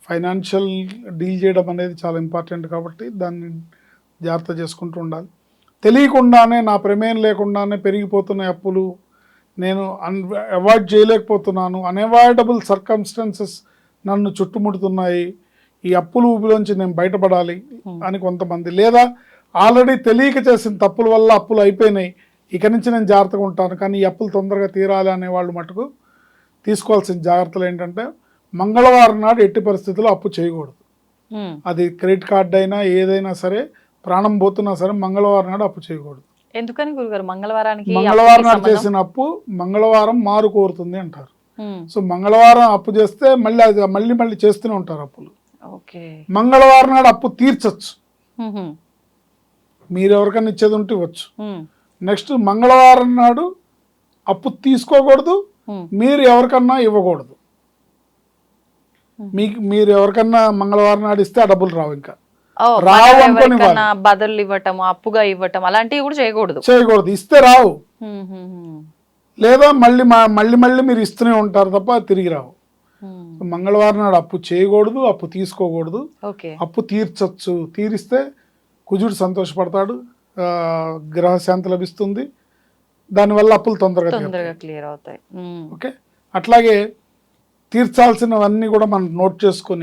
Financial deal చేయడం అనేది చాలా ఇంపార్టెంట్ కాబట్టి దాన్ని జాగ్రత్త చేసుకుంటూ ఉండాలి. తెలియకుండానే నా ప్రమేయం లేకుండానే పెరిగిపోతున్న అప్పులు నేను అవాయిడ్ చేయలేకపోతున్నాను, అన్అవాయిడబుల్ సర్కమ్స్టెన్సెస్ నన్ను చుట్టుముడుతున్నాయి, ఈ అప్పుల ఊబిలోంచి నేను బయటపడాలి అని కొంతమంది, లేదా ఆల్రెడీ తెలియక చేసిన తప్పుల వల్ల అప్పులు అయిపోయినాయి, ఇక నుంచి నేను జాగ్రత్తగా ఉంటాను కానీ ఈ అప్పులు తొందరగా తీరాలి అనే వాళ్ళు మటుకు తీసుకోవాల్సిన జాగ్రత్తలు ఏంటంటే మంగళవారం నాడు ఎట్టి పరిస్థితుల్లో అప్పు చేయకూడదు. అది క్రెడిట్ కార్డ్ అయినా ఏదైనా సరే, ప్రాణం పోతున్నా సరే మంగళవారం నాడు అప్పు చేయకూడదు. ఎందుకని గురుగారు మంగళవారం నాడు చేసిన అప్పు మంగళవారం మారు కోరుతుంది అంటారు. సో మంగళవారం అప్పు చేస్తే మళ్ళీ అది మళ్ళీ చేస్తూనే ఉంటారు అప్పులు. మంగళవారం నాడు అప్పు తీర్చచ్చు, మీరు ఎవరికైనా ఇచ్చేది ఉంటే ఇవ్వచ్చు. నెక్స్ట్ మంగళవారం నాడు అప్పు తీసుకోకూడదు, మీరు ఎవరికన్నా ఇవ్వకూడదు. మీరు ఎవరికన్నా మంగళవారం నాడు ఇస్తే ఆ డబ్బులు రావు, ఇంకా రావు అనుకోని బదులు ఇవ్వటం, అప్పుగా ఇవ్వటం అలాంటివి కూడా చేయకూడదు. ఇస్తే రావు, లేదా మళ్ళీ మీరు ఇస్తూనే ఉంటారు తప్ప తిరిగి రావు. మంగళవారం నాడు అప్పు చేయకూడదు, అప్పు తీసుకోకూడదు. అప్పు తీర్చచ్చు, తీరిస్తే కుజుడు సంతోషపడతాడు, గ్రహశాంతి లభిస్తుంది, దానివల్ల అప్పులు తొందరగా క్లియర్ అవుతాయి. ఓకే, అట్లాగే తీర్చాల్సినవన్నీ కూడా మనం నోట్ చేసుకొని